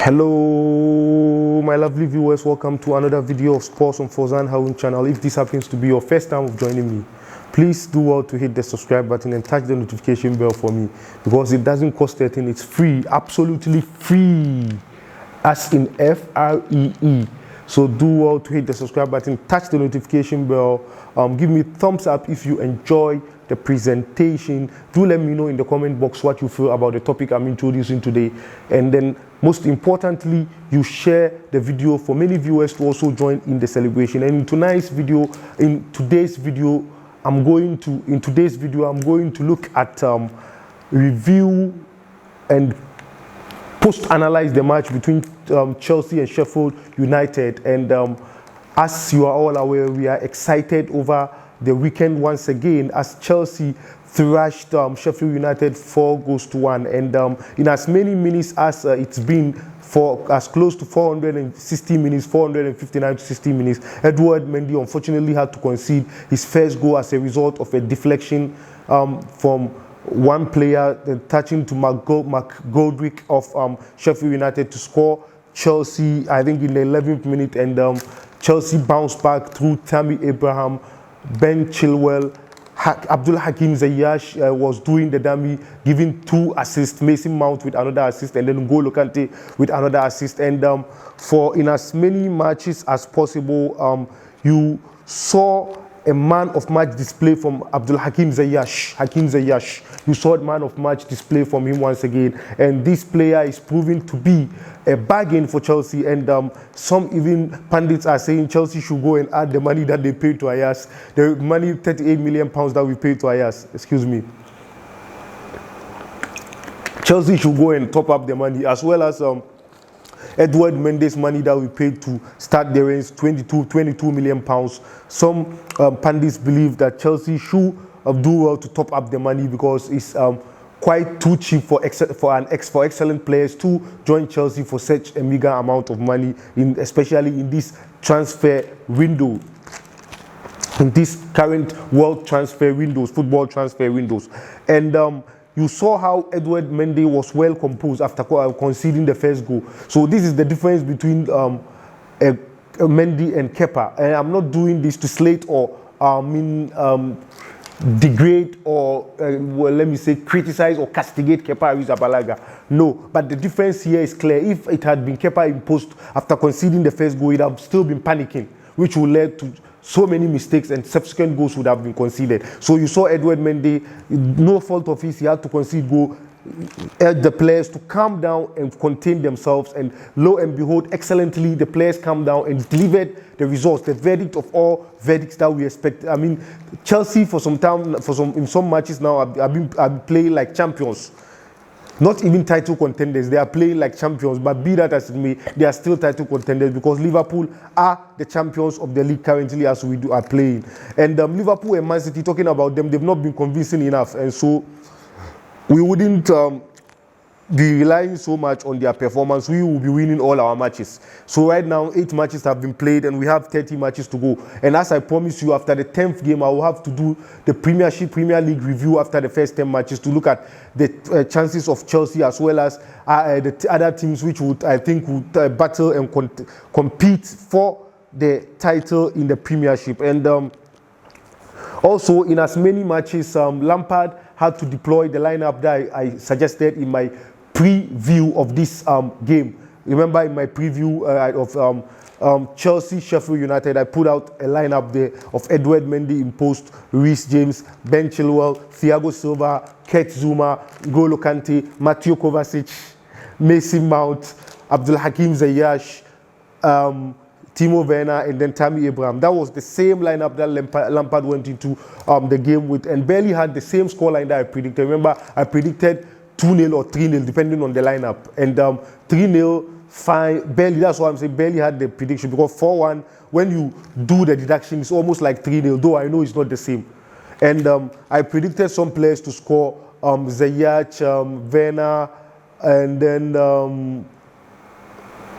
Hello my lovely viewers, welcome to another video of Sports on Fozan Harun channel. If this happens to be your first time of joining me, please do well to hit the subscribe button and touch the notification bell for me, because it doesn't cost a thing. It's free, absolutely free, as in free. So do well to hit the subscribe button, touch the notification bell, give me thumbs up if you enjoy the presentation. Do let me know in the comment box what you feel about the topic I'm introducing today, and then most importantly, you share the video for many viewers to also join in the celebration. And in today's video, I'm going to look at review and post-analyze the match between Chelsea and Sheffield United. And as you are all aware, we are excited over the weekend once again, as Chelsea thrashed Sheffield United 4-1. And in as many minutes as it's been, for as close to 460 minutes, 459 to 60 minutes, Edouard Mendy unfortunately had to concede his first goal as a result of a deflection from one player, touching to McGoldrick of Sheffield United to score Chelsea, I think in the 11th minute. And Chelsea bounced back through Tammy Abraham, Ben Chilwell, Abdul Hakim Ziyech was doing the dummy, giving 2 assists, Mason Mount with another assist, and then N'Golo Kante with another assist. And for in as many matches as possible, you saw a man of match display from Abdul Hakim Ziyech. You saw a man of match display from him once again, and this player is proving to be a bargain for Chelsea. And some even pundits are saying Chelsea should go and add the money that they paid to Ajax, the money, £38 million that we paid to Ajax. Excuse me. Chelsea should go and top up the money, as well as Edouard Mendy's money that we paid to start the race, £22 million. Some pundits believe that Chelsea should do well to top up the money, because it's quite too cheap for excellent players to join Chelsea for such a meager amount of money, especially in this transfer window, in this current world transfer windows, football transfer windows. And you saw how Edouard Mendy was well composed after conceding the first goal. So this is the difference between Mendy and Kepa. And I'm not doing this to slate or degrade or well, let me say criticize or castigate Kepa Arrizabalaga. No, but the difference here is clear. If it had been Kepa in post after conceding the first goal, it would have still been panicking, which would lead to so many mistakes, and subsequent goals would have been conceded. So you saw Edouard Mendy, no fault of his, he had to concede goal, urged the players to calm down and contain themselves, and lo and behold, excellently, the players calmed down and delivered the results, the verdict of all verdicts that we expect. I mean, Chelsea for some time, in some matches now, have been playing like champions. Not even title contenders, they are playing like champions, but be that as it may, they are still title contenders, because Liverpool are the champions of the league currently as we are playing. And Liverpool and Man City, talking about them, they've not been convincing enough, and so we wouldn't be relying so much on their performance. We will be winning all our matches. So right now, 8 matches have been played, and we have 30 matches to go. And as I promised you, after the 10th game, I will have to do the Premier League review after the first 10 matches to look at the chances of Chelsea, as well as the other teams which I think would battle and compete for the title in the Premiership. And also, in as many matches, Lampard had to deploy the lineup that I suggested in my preview of this game. Remember, in my preview of Chelsea Sheffield United, I put out a lineup there of Edouard Mendy in post, Reece James, Ben Chilwell, Thiago Silva, Kurt Zouma, N'Golo Kante, Mateo Kovacic, Mason Mount, Abdul Hakim Ziyech, Timo Werner, and then Tammy Abraham. That was the same lineup that Lampard went into the game with, and barely had the same scoreline that I predicted. Remember, I predicted 2-0 or 3-0 depending on the lineup, and 3-0, fine, barely. That's why I'm saying barely had the prediction, because 4-1, when you do the deduction, it's almost like 3-0, though I know it's not the same. And I predicted some players to score, Ziyech, Werner, and then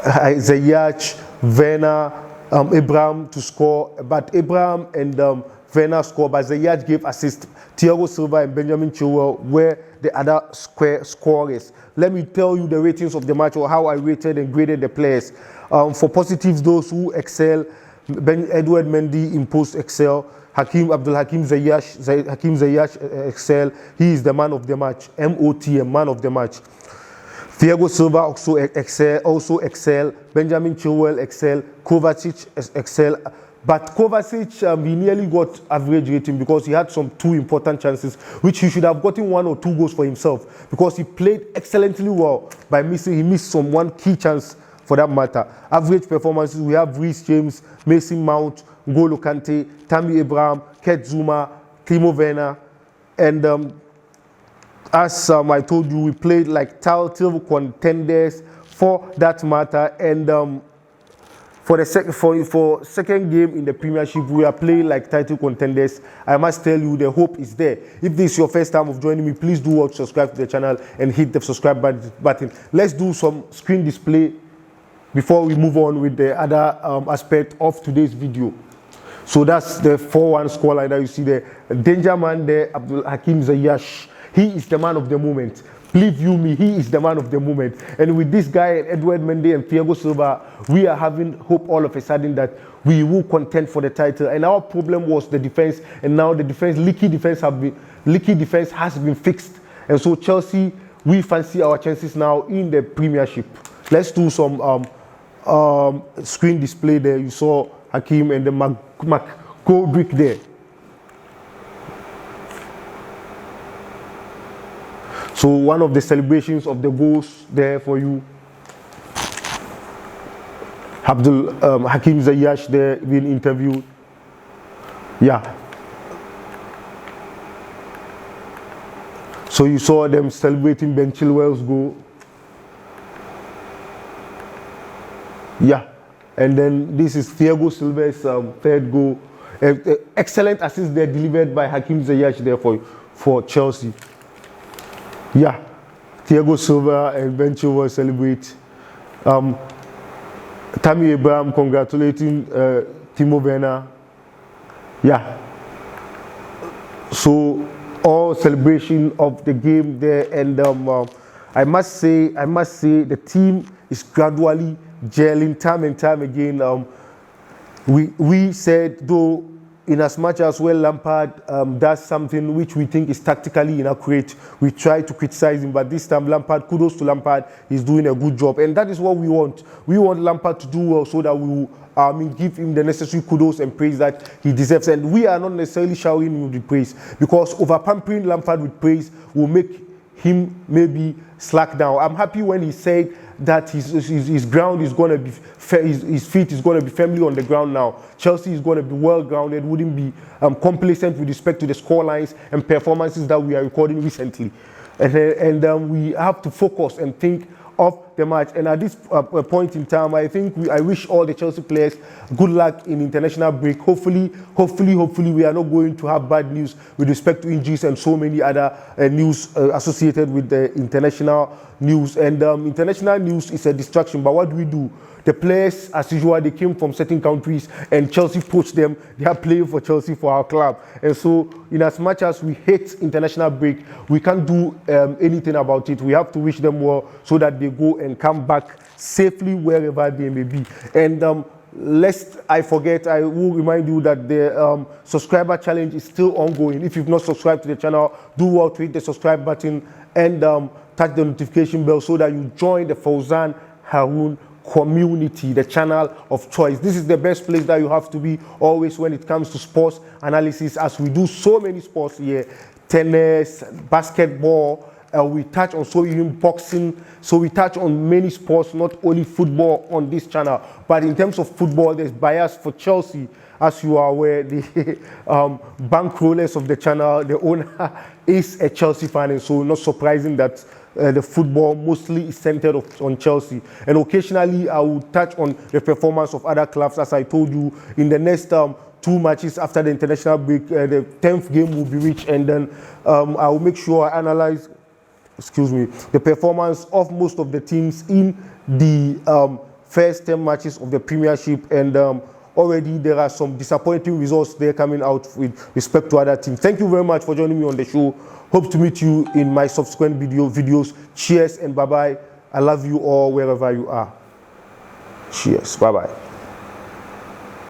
Ziyech, Werner, Abraham to score, but Abraham and Werner scored, but Ziyech gave assist. Thiago Silva and Benjamin Chilwell were the other scorers. Let me tell you the ratings of the match, or how I rated and graded the players. For positives, those who excel: Edouard Mendy in post excel. Hakim Ziyech excel. He is the man of the match. MOTM, man of the match. Thiago Silva also excel. Benjamin Chilwell excel. Kovacic excel. But Kovacic, he nearly got average rating because he had some 2 important chances, which he should have gotten 1 or 2 goals for himself, because he played excellently well. He missed some 1 key chance for that matter. Average performances, we have Reece James, Mason Mount, N'Golo Kante, Tammy Abraham, Kurt Zouma, Timo Werner, and as I told you, we played like title contenders for that matter. And for second game in the Premiership, we are playing like title contenders. I must tell you, the hope is there. If this is your first time of joining me, please do subscribe to the channel and hit the subscribe button. Let's do some screen display before we move on with the other aspect of today's video. So that's the 4-1 scoreline that you see there. Danger man there, Hakim Ziyech. He is the man of the moment. Believe you me, he is the man of the moment. And with this guy, Edouard Mendy and Thiago Silva, we are having hope all of a sudden that we will contend for the title. And our problem was the defense, and now the leaky defense has been fixed. And so Chelsea, we fancy our chances now in the Premiership. Let's do some screen display there. You saw Hakim and the McGoldrick there. So one of the celebrations of the goals there for you. Hakim Ziyech there being interviewed. Yeah. So you saw them celebrating Ben Chilwell's goal. Yeah. And then this is Thiago Silva's 3rd goal. Excellent assist there delivered by Hakim Ziyech there for Chelsea. Yeah, Thiago Silva and Ben Chilwell celebrate. Tammy Abraham congratulating Timo Werner. Yeah. So all celebration of the game there, and I must say the team is gradually gelling time and time again. We said, though, in as much as Lampard does something which we think is tactically inaccurate, we try to criticize him, but this time Lampard, kudos to Lampard, he's doing a good job, and that is what we want. We want Lampard to do well so that we will give him the necessary kudos and praise that he deserves. And we are not necessarily showering him with praise, because over-pampering Lampard with praise will make him maybe slack down. I'm happy when he said that his ground is going to be, his feet is going to be firmly on the ground now. Chelsea is going to be well grounded, wouldn't be complacent with respect to the scorelines and performances that we are recording recently. And we have to focus and think of the match. And at this point in time, I think I wish all the Chelsea players good luck in international break. Hopefully we are not going to have bad news with respect to injuries and so many other news associated with the international news. And international news is a distraction, but what do? The players, as usual, they came from certain countries and Chelsea poached them. They are playing for Chelsea, for our club. And so, in as much as we hate international break, we can't do anything about it. We have to wish them well so that they go and come back safely wherever they may be. And lest I forget, I will remind you that the subscriber challenge is still ongoing. If you've not subscribed to the channel, do well to hit the subscribe button and touch the notification bell so that you join the Fauzan Haroon community, the channel of choice. This is the best place that you have to be always when it comes to sports analysis, as we do so many sports here: tennis, basketball, we touch on boxing, so we touch on many sports, not only football on this channel. But in terms of football, there's bias for Chelsea. As you are aware, the bankrollers of the channel, the owner is a Chelsea fan, and so not surprising that the football mostly is centered on Chelsea. And occasionally I will touch on the performance of other clubs. As I told you, in the next 2 matches after the international break, the 10th game will be reached, and then I will make sure I analyze the performance of most of the teams in the first 10 matches of the Premiership, and already there are some disappointing results there coming out with respect to other teams. Thank you very much for joining me on the show. Hope to meet you in my subsequent videos. Cheers and bye-bye. I love you all wherever you are. Cheers. Bye-bye.